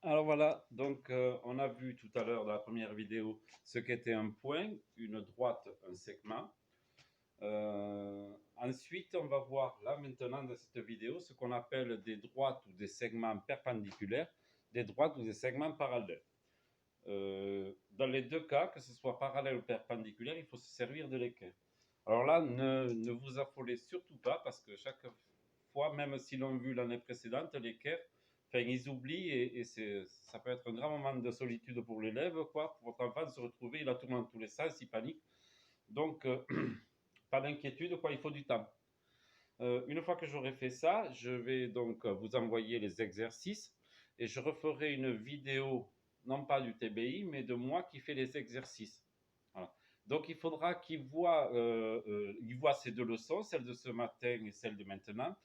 Alors voilà, donc on a vu tout à l'heure dans la première vidéo ce qu'était un point, une droite, un segment. Ensuite, on va voir là maintenant dans cette vidéo ce qu'on appelle des droites ou des segments perpendiculaires, des droites ou des segments parallèles. Dans les deux cas, que ce soit parallèle ou perpendiculaire, il faut se servir de l'équerre. Alors là, ne vous affolez surtout pas parce que chaque fois, même si l'on vu l'année précédente, l'équerre, enfin, ils oublient et ça peut être un grand moment de solitude pour l'élève, quoi, pour votre enfant de se retrouver, il a tourné dans tous les sens, il panique. Donc, pas d'inquiétude, quoi, il faut du temps. Une fois que j'aurai fait ça, je vais donc vous envoyer les exercices et je referai une vidéo, non pas du TBI, mais de moi qui fais les exercices. Voilà. Donc il faudra qu'il voit ces deux leçons, celle de ce matin et celle de maintenant,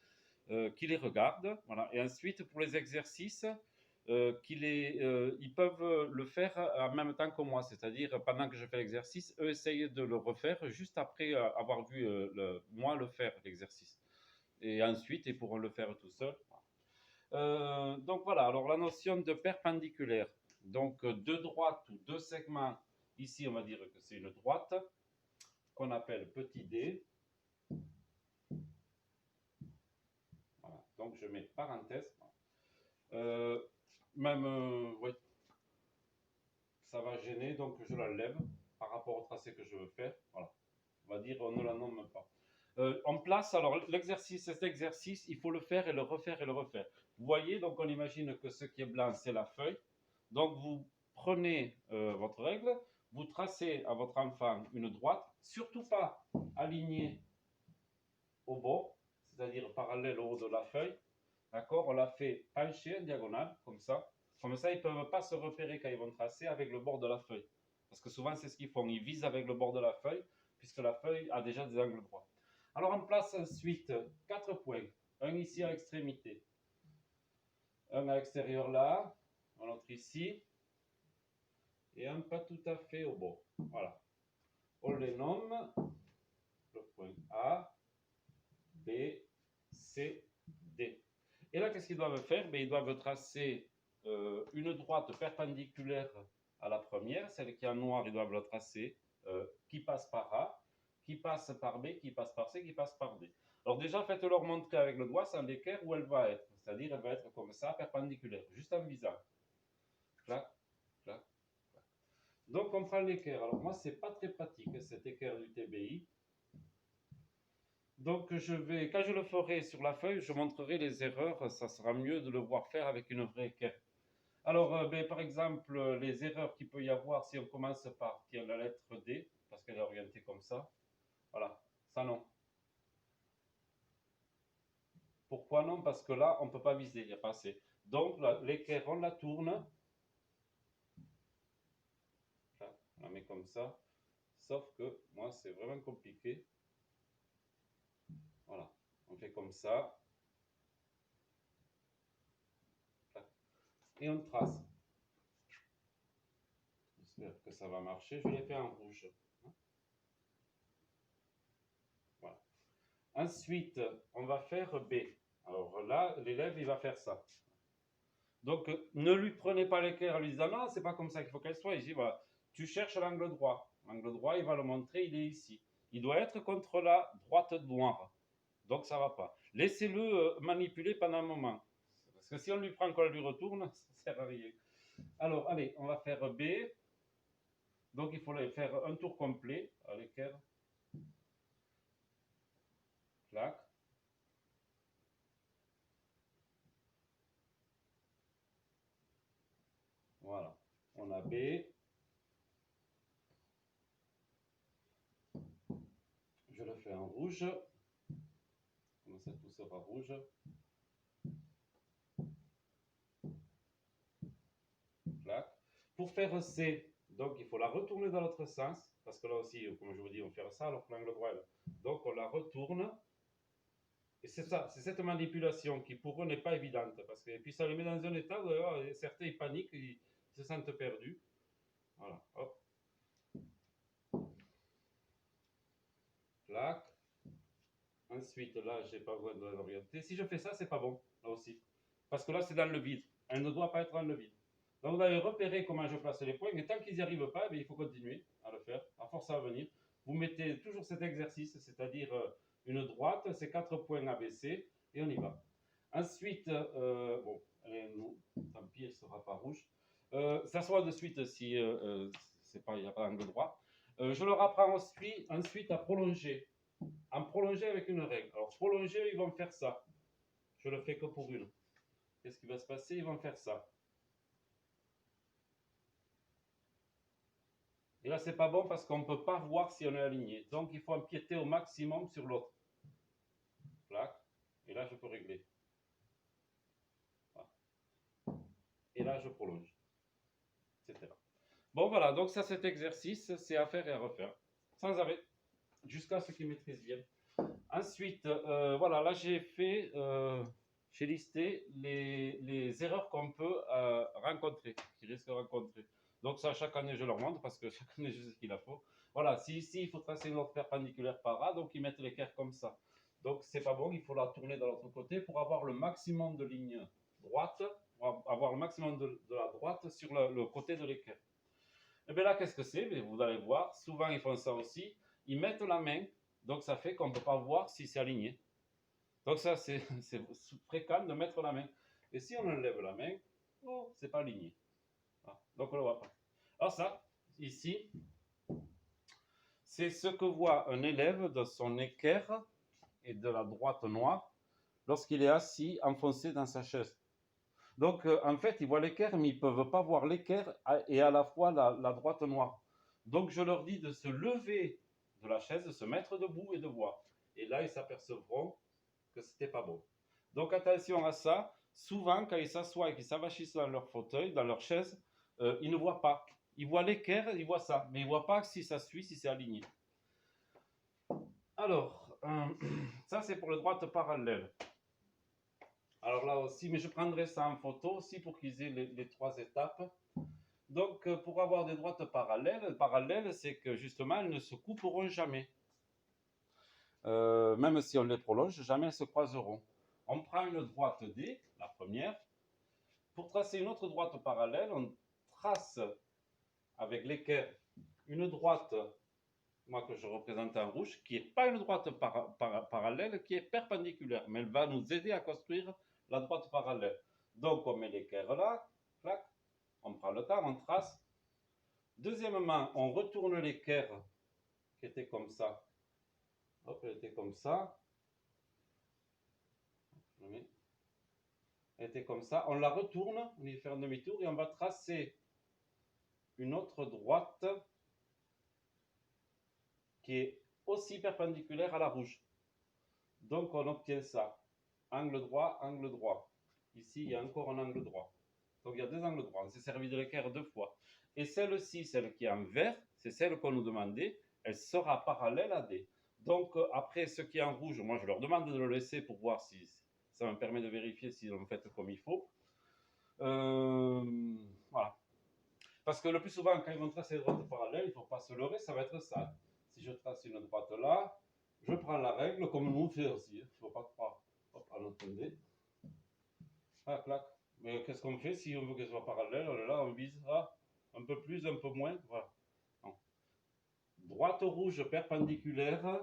qu'il les regarde. Voilà. Et ensuite, pour les exercices, ils peuvent le faire en même temps que moi, c'est-à-dire pendant que je fais l'exercice, eux essayent de le refaire juste après avoir vu moi le faire, l'exercice. Et ensuite, ils pourront le faire tout seuls. Donc voilà, alors la notion de perpendiculaire, donc deux droites ou deux segments, ici on va dire que c'est une droite, qu'on appelle petit d. Voilà, donc je mets parenthèse. Euh, Même, oui, ça va gêner, donc je la lève par rapport au tracé que je veux faire. Voilà, on va dire on ne la nomme pas. On place alors l'exercice, cet exercice, il faut le faire et le refaire et le refaire. Vous voyez, donc on imagine que ce qui est blanc, c'est la feuille. Donc vous prenez votre règle, vous tracez à votre enfant une droite, surtout pas alignée au bord, c'est-à-dire parallèle au haut de la feuille. D'accord? On la fait pencher en diagonale, comme ça. Comme ça, ils ne peuvent pas se repérer quand ils vont tracer avec le bord de la feuille. Parce que souvent, c'est ce qu'ils font. Ils visent avec le bord de la feuille, puisque la feuille a déjà des angles droits. Alors, on place ensuite 4 points. Un ici à l'extrémité. Un à l'extérieur là. Un autre ici. Et un pas tout à fait au bord. Voilà. On les nomme le point A, B, C, D. Et là, qu'est-ce qu'ils doivent faire? Ils doivent tracer une droite perpendiculaire à la première, celle qui est en noir, ils doivent la tracer, qui passe par A, qui passe par B, qui passe par C, qui passe par D. Alors déjà, faites-leur montrer avec le doigt sans l'équerre où elle va être. C'est-à-dire, elle va être comme ça, perpendiculaire, juste en visant. Clac, clac, clac. Donc, on prend l'équerre. Alors moi, c'est pas très pratique, cet équerre du TBI. Donc, quand je le ferai sur la feuille, je montrerai les erreurs. Ça sera mieux de le voir faire avec une vraie équerre. Alors, par exemple, les erreurs qu'il peut y avoir si on commence par la lettre D, parce qu'elle est orientée comme ça. Voilà, ça non. Pourquoi non? Parce que là, on ne peut pas viser, il n'y a pas assez. Donc, l'équerre, on la tourne. Là, on la met comme ça. Sauf que moi, c'est vraiment compliqué. Voilà, on fait comme ça. Et on trace. J'espère que ça va marcher. Je l'ai fait en rouge. Voilà. Ensuite, on va faire B. Alors là, l'élève, il va faire ça. Donc, ne lui prenez pas l'équerre en lui disant non, c'est pas comme ça qu'il faut qu'elle soit. Ici, voilà. Tu cherches l'angle droit. L'angle droit, il va le montrer, il est ici. Il doit être contre la droite noire. Donc, ça ne va pas. Laissez-le manipuler pendant un moment. Parce que si on lui prend qu'on lui retourne, ça ne sert à rien. Alors, allez, on va faire B. Donc, il faut faire un tour complet à l'équerre. Clac. Voilà. On a B. Je le fais en rouge. Comme ça, tout sera rouge. Clac. Pour faire C, donc il faut la retourner dans l'autre sens, parce que là aussi, comme je vous dis, on fait ça alors que l'angle droit est là. Donc on la retourne. Et c'est ça, c'est cette manipulation qui pour eux n'est pas évidente, parce que et puis ça les met dans un état où certains ils paniquent, ils se sentent perdus. Voilà, hop. Clac. Ensuite, là, j'ai pas besoin de l'orienter. Si je fais ça, c'est pas bon, là aussi. Parce que là, c'est dans le vide. Elle ne doit pas être dans le vide. Donc vous allez repérer comment je place les points, et tant qu'ils n'y arrivent pas, il faut continuer à le faire, à force à venir. Vous mettez toujours cet exercice, c'est-à-dire une droite, c'est 4 points abaissés, et on y va. Ensuite, bon, allez, non, tant pis, elle ne sera pas rouge. Ça soit de suite si il n'y a pas d'angle droit. Je leur apprends ensuite à prolonger. En prolonger avec une règle. Alors, prolonger, ils vont faire ça. Je le fais que pour une. Qu'est-ce qui va se passer? Ils vont faire ça. Et là, c'est pas bon parce qu'on ne peut pas voir si on est aligné. Donc, il faut empiéter au maximum sur l'autre. Clac. Et là, je peux régler. Voilà. Et là, je prolonge. Etc. Bon, voilà. Donc, ça, cet exercice, c'est à faire et à refaire. Sans arrêt. Jusqu'à ce qu'ils maîtrisent bien. Ensuite, voilà, là, j'ai listé les erreurs qu'on peut rencontrer, qu'ils risquent de rencontrer. Donc ça, chaque année, je leur montre parce que chaque année, je sais ce qu'il faut. Voilà, si ici, il faut tracer une autre perpendiculaire par A, donc ils mettent l'équerre comme ça. Donc c'est pas bon, il faut la tourner de l'autre côté pour avoir le maximum de lignes droites, pour avoir le maximum de la droite sur le côté de l'équerre. Et bien là, qu'est-ce que c'est? Vous allez voir, souvent ils font ça aussi, ils mettent la main, donc ça fait qu'on ne peut pas voir si c'est aligné. Donc ça, c'est fréquent de mettre la main. Et si on enlève la main, oh, c'est pas aligné. Voilà. Donc on le voit pas. Alors ça, ici, c'est ce que voit un élève de son équerre et de la droite noire lorsqu'il est assis enfoncé dans sa chaise. Donc en fait, ils voient l'équerre, mais ils ne peuvent pas voir l'équerre et à la fois la droite noire. Donc je leur dis de se lever de la chaise, de se mettre debout et de voir. Et là, ils s'apercevront que c'était pas bon. Donc attention à ça. Souvent, quand ils s'assoient et qu'ils s'avachissent dans leur fauteuil, dans leur chaise, ils ne voient pas. Ils voient l'équerre, ils voient ça, mais ils ne voient pas si ça suit, si c'est aligné. Alors, ça c'est pour les droites parallèles. Alors là aussi, mais je prendrai ça en photo aussi pour qu'ils aient les 3 étapes. Donc, pour avoir des droites parallèles, c'est que justement, elles ne se couperont jamais. Même si on les prolonge, jamais elles se croiseront. On prend une droite D, la première. Pour tracer une autre droite parallèle, on trace avec l'équerre une droite, moi que je représente en rouge, qui n'est pas une droite parallèle, qui est perpendiculaire, mais elle va nous aider à construire la droite parallèle. Donc on met l'équerre là, clac, on prend le temps, on trace. Deuxièmement, on retourne l'équerre qui était comme ça. Hop, elle était comme ça. Elle était comme ça. On la retourne, on y fait un demi-tour et on va tracer une autre droite qui est aussi perpendiculaire à la rouge. Donc on obtient ça. Angle droit, angle droit. Ici, il y a encore un angle droit. Donc il y a 2 angles droits. On s'est servi de l'équerre 2 fois. Et celle-ci, celle qui est en vert, c'est celle qu'on nous demandait. Elle sera parallèle à D. Donc après, ce qui est en rouge, moi je leur demande de le laisser pour voir si ça me permet de vérifier si on fait comme il faut. Voilà. Parce que le plus souvent, quand ils vont tracer des droites parallèles, il ne faut pas se leurrer, ça va être ça. Si je trace une droite là, je prends la règle comme nous on fait aussi. Il ne faut pas croire. Hop, à notre dé. Ah, clac. Mais qu'est-ce qu'on fait si on veut qu'elle soit parallèle? On est là, on vise un peu plus, un peu moins. Voilà. Non. Droite rouge perpendiculaire.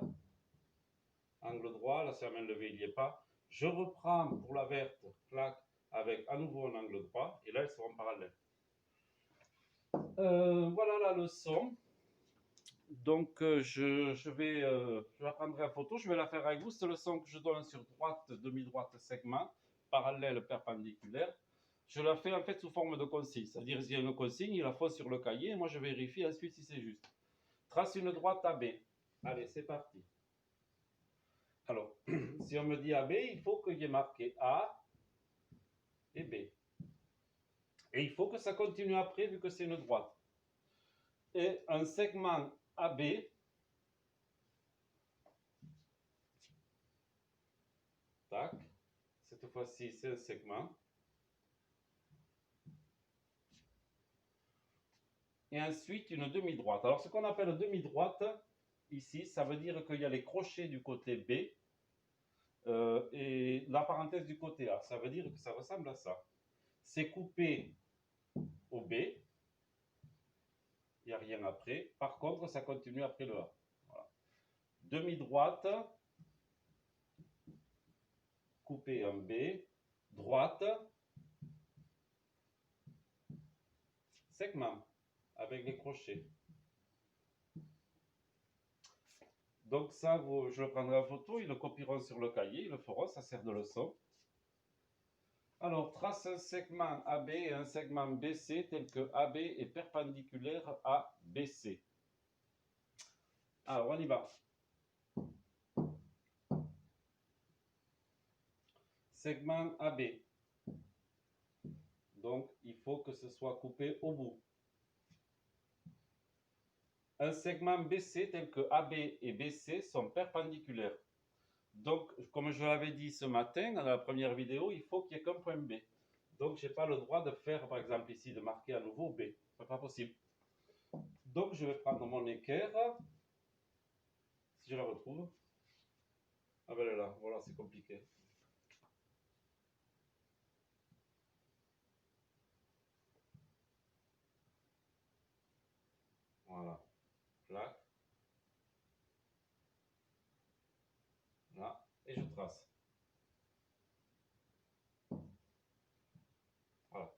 Angle droit, là c'est la main levée, il n'y est pas. Je reprends pour la verte, clac, avec à nouveau un angle droit. Et là, elles seront parallèles. Voilà la leçon. Donc je vais la prendre en photo, je vais la faire avec vous. C'est la leçon que je donne sur droite, demi-droite, segment, parallèle, perpendiculaire. Je la fais en fait sous forme de consigne, c'est-à-dire s'il y a une consigne, il la faut sur le cahier, et moi je vérifie ensuite si c'est juste. Trace une droite AB. Allez, c'est parti. Alors, si on me dit AB, il faut qu'il y ait marqué A et B. Et il faut que ça continue après, vu que c'est une droite. Et un segment AB, tac, cette fois-ci c'est un segment. Et ensuite une demi-droite. Alors ce qu'on appelle demi-droite, ici, ça veut dire qu'il y a les crochets du côté B et la parenthèse du côté A. Ça veut dire que ça ressemble à ça. C'est coupé au rien après. Par contre, ça continue après le A. Voilà. Demi-droite, couper un B, droite, segment, avec les crochets. Donc ça, je le prendrai en photo, ils le copieront sur le cahier, ils le feront, ça sert de leçon. Alors, trace un segment AB et un segment BC tel que AB est perpendiculaire à BC. Alors, on y va. Segment AB. Donc, il faut que ce soit coupé au bout. Un segment BC tel que AB et BC sont perpendiculaires. Donc, comme je l'avais dit ce matin dans la première vidéo, il faut qu'il n'y ait qu'un point B. Donc, je n'ai pas le droit de faire, par exemple ici, de marquer à nouveau B. Ce n'est pas possible. Donc, je vais prendre mon équerre. Si je la retrouve. Ah ben elle est là, voilà, c'est compliqué. Voilà. Là. Là. Et je trace. Voilà.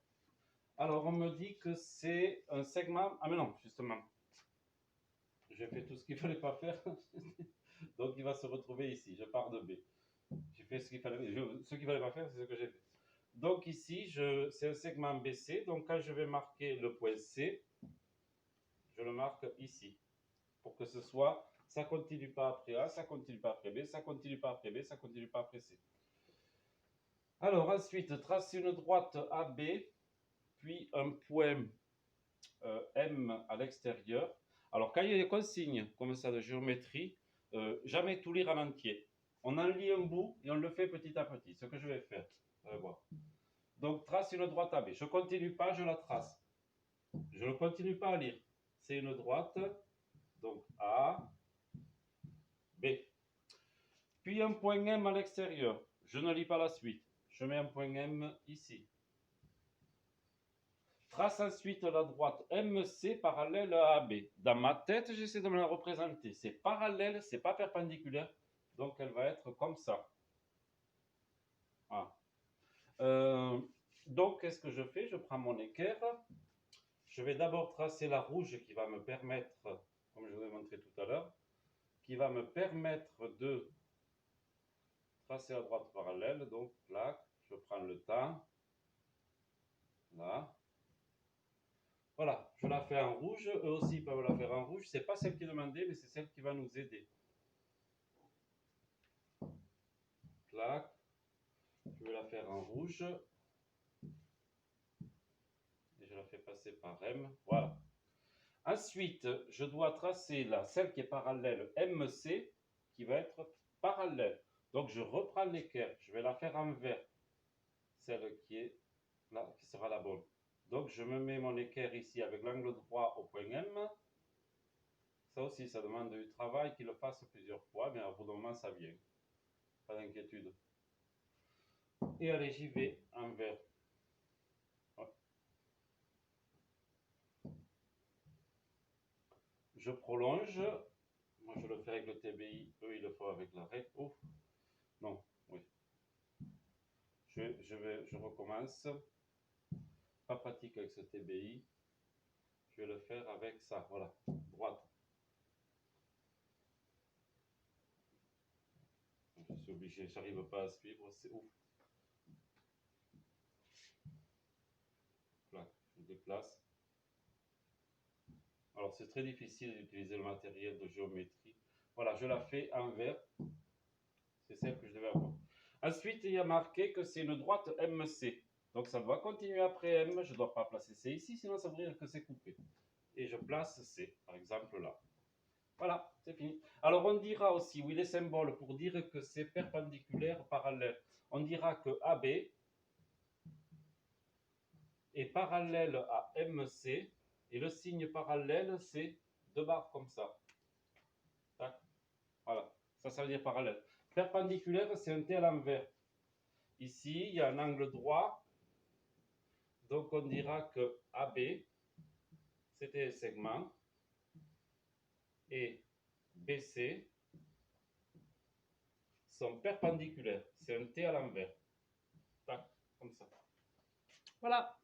Alors, on me dit que c'est un segment... Ah mais non, justement. J'ai fait tout ce qu'il ne fallait pas faire. Donc, il va se retrouver ici. Je pars de B. J'ai fait ce qu'il fallait... Ce qu'il ne fallait pas faire, c'est ce que j'ai fait. Donc, ici, c'est un segment BC. Donc, quand je vais marquer le point C, je le marque ici. Pour que ce soit... Ça continue pas après A, ça continue pas après B, ça continue pas après B, ça continue pas après C. Alors, ensuite, trace une droite AB, puis un point M à l'extérieur. Alors, quand il y a des consignes comme ça de géométrie, jamais tout lire en entier. On en lit un bout et on le fait petit à petit, ce que je vais faire. Vous allez voir. Donc, trace une droite AB. Je ne continue pas, je la trace. Je ne continue pas à lire. C'est une droite, donc A, B. Puis un point M à l'extérieur. Je ne lis pas la suite. Je mets un point M ici. Trace ensuite la droite MC parallèle à AB. Dans ma tête, j'essaie de me la représenter. C'est parallèle, c'est pas perpendiculaire. Donc, elle va être comme ça. Voilà. Donc, qu'est-ce que je fais? Je prends mon équerre. Je vais d'abord tracer la rouge qui va me permettre, comme je vous ai montré tout à l'heure, qui va me permettre de tracer la droite parallèle. Donc, là, je prends le temps. Là. Voilà, je la fais en rouge. Eux aussi peuvent la faire en rouge. C'est pas celle qui est demandée, mais c'est celle qui va nous aider. Clac. Je vais la faire en rouge. Et je la fais passer par M. Voilà. Ensuite, je dois tracer celle qui est parallèle MC, qui va être parallèle. Donc, je reprends l'équerre. Je vais la faire en vert. Celle qui est là, qui sera la bonne. Donc, je me mets mon équerre ici avec l'angle droit au point M. Ça aussi, ça demande du travail, qu'il le fasse plusieurs fois, mais à bout d'un moment, ça vient. Pas d'inquiétude. Et allez, j'y vais en vert. Ouais. Je prolonge. Moi, je le fais avec le TBI. Eux, ils le font avec la règle. Oh, non, oui. Je recommence. Pas pratique avec ce TBI. Je vais le faire avec ça. Voilà, droite. Je suis obligé, j'arrive pas à suivre, c'est ouf. Là, je déplace. Alors, c'est très difficile d'utiliser le matériel de géométrie. Voilà, je la fais en vert. C'est celle que je devais avoir. Ensuite, il y a marqué que c'est une droite MC. Donc, ça doit continuer après M. Je ne dois pas placer C ici, sinon ça veut dire que c'est coupé. Et je place C, par exemple là. Voilà, c'est fini. Alors, on dira aussi, oui, les symboles pour dire que c'est perpendiculaire, parallèle. On dira que AB est parallèle à MC. Et le signe parallèle, c'est deux barres comme ça. Tac. Voilà, ça veut dire parallèle. Perpendiculaire, c'est un T à l'envers. Ici, il y a un angle droit. Donc, on dira que AB, c'était un segment. et BC sont perpendiculaires. C'est un T à l'envers. Tac, comme ça. Voilà.